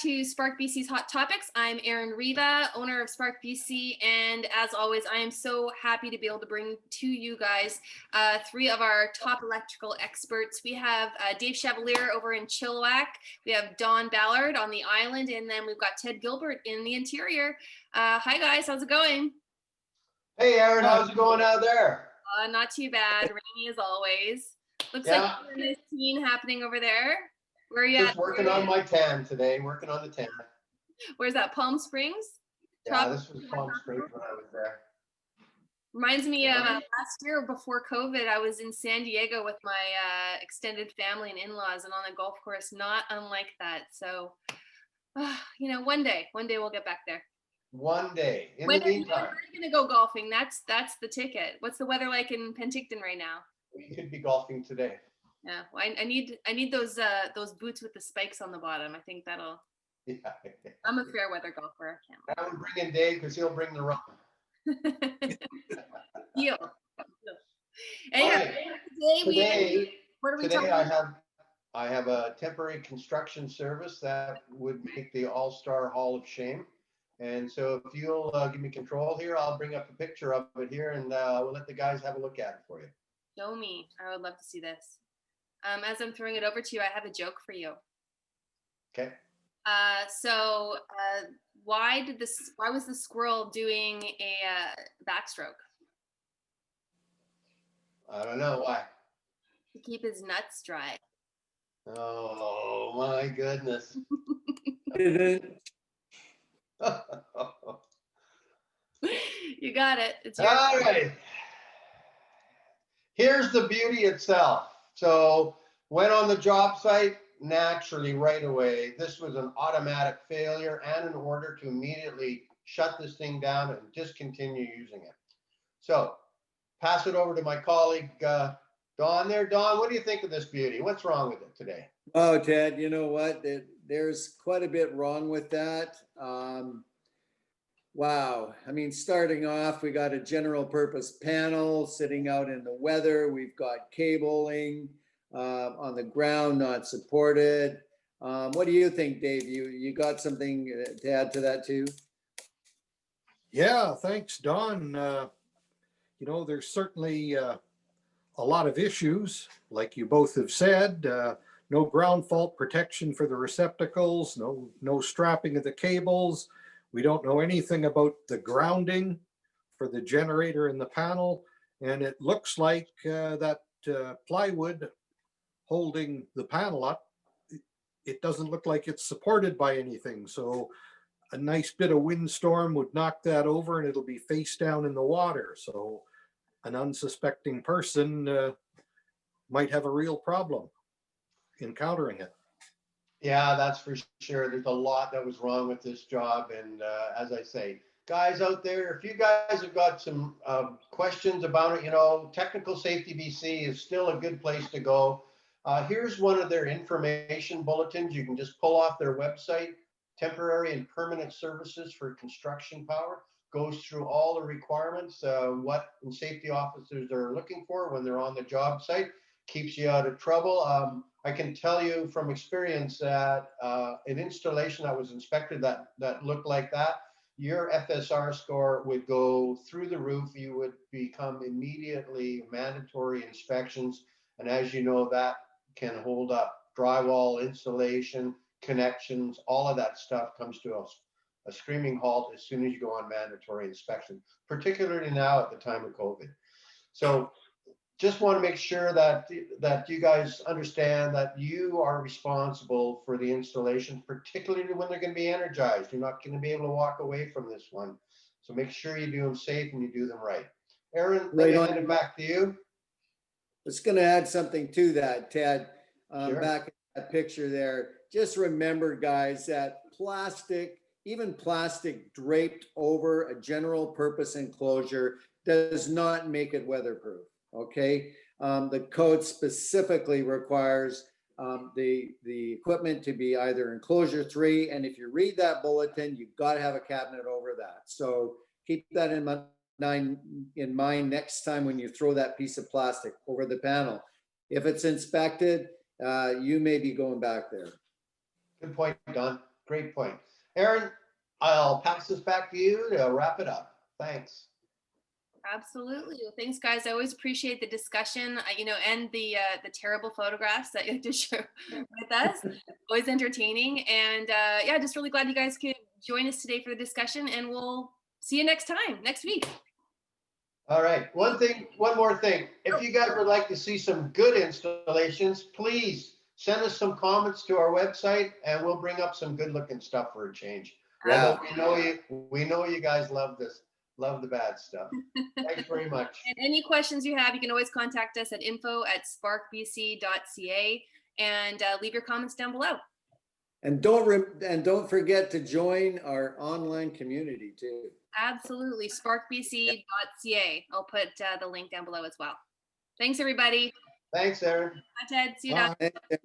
to SparkBC's Hot Topics. I'm Erin Riva, owner of SparkBC, and as always, I am so happy to be able to bring to you guys three of our top electrical experts. We have Dave Chevalier over in Chilliwack, we have Don Ballard on the island, and then we've got Ted Gilbert in the interior. Hi guys, how's it going? Hey Erin, how's it going out there? Not too bad, rainy as always. Looks like there's a nice scene happening over there. Where are you Just working on my tan today, working on the tan. Where's that, Palm Springs? Yeah, this was Palm Springs when I was there. Reminds me of last year before COVID, I was in San Diego with my extended family and in-laws and on a golf course, not unlike that. So, you know, one day we'll get back there. One day. In the meantime, we're gonna go golfing. That's the ticket. What's the weather like in Penticton right now? We could be golfing today. Yeah, well, I need those boots with the spikes on the bottom. I think that'll. Yeah. I'm a fair weather golfer. I would bring in Dave because he'll bring the rum. Deal. Anyway, today what are we talking about? I have a temporary construction service that would make the All-Star Hall of Shame. And so if you'll give me control here, I'll bring up a picture of it here and we'll let the guys have a look at it for you. Show me. I would love to see this. As I'm throwing it over to you, I have a joke for you. Okay. Why was the squirrel doing a backstroke? I don't know why. To keep his nuts dry. Oh my goodness. You got it. It's all right. Here's the beauty itself. So went on the job site, naturally right away. This was an automatic failure and an order to immediately shut this thing down and discontinue using it. So pass it over to my colleague, Don there. Don, what do you think of this beauty? What's wrong with it today? Oh, Ted, you know what? There's quite a bit wrong with that. Wow. I mean, starting off, we got a general purpose panel sitting out in the weather. We've got cabling on the ground, not supported. What do you think, Dave? You got something to add to that too? Yeah, thanks, Don. You know, there's certainly a lot of issues, like you both have said. No ground fault protection for the receptacles, no strapping of the cables. We don't know anything about the grounding for the generator in the panel. And it looks like that plywood holding the panel up, it doesn't look like it's supported by anything. So a nice bit of windstorm would knock that over and it'll be face down in the water. So an unsuspecting person might have a real problem encountering it. Yeah, that's for sure. There's a lot that was wrong with this job. And as I say, guys out there, if you guys have got some questions about it, you know, Technical Safety BC is still a good place to go. Here's one of their information bulletins. You can just pull off their website. Temporary and permanent services for construction power goes through all the requirements, what safety officers are looking for when they're on the job site, keeps you out of trouble. I can tell you from experience that an installation that was inspected that looked like that, your FSR score would go through the roof. You would become immediately mandatory inspections. And as you know, that can hold up drywall, insulation, connections, all of that stuff comes to a screaming halt as soon as you go on mandatory inspection, particularly now at the time of COVID. So just want to make sure that you guys understand that you are responsible for the installations, particularly when they're going to be energized. You're not going to be able to walk away from this one. So make sure you do them safe and you do them right. Aaron, let me hand it back to you. I was going to add something to that, Ted. Sure. Back in that picture there, just remember, guys, that even plastic draped over a general purpose enclosure does not make it weatherproof. Okay, the code specifically requires the equipment to be either enclosure 3, and if you read that bulletin, you've got to have a cabinet over that. So keep that in mind next time when you throw that piece of plastic over the panel. If it's inspected, you may be going back there. Good point, Don. Great point. Aaron, I'll pass this back to you to wrap it up. Thanks. Absolutely. Well, thanks, guys. I always appreciate the discussion, and the terrible photographs that you had to share with us. Always entertaining. And yeah, just really glad you guys could join us today for the discussion. And we'll see you next week. All right. One more thing. If you guys would like to see some good installations, please send us some comments to our website, and we'll bring up some good looking stuff for a change. Yeah. We know you guys love this. Love the bad stuff. Thanks very much. And any questions you have, you can always contact us at info@sparkbc.ca and leave your comments down below. And don't forget to join our online community too. Absolutely. SparkBC.ca. I'll put the link down below as well. Thanks, everybody. Thanks, Aaron. Bye, Ted. See you, Doc. Bye. Thank you.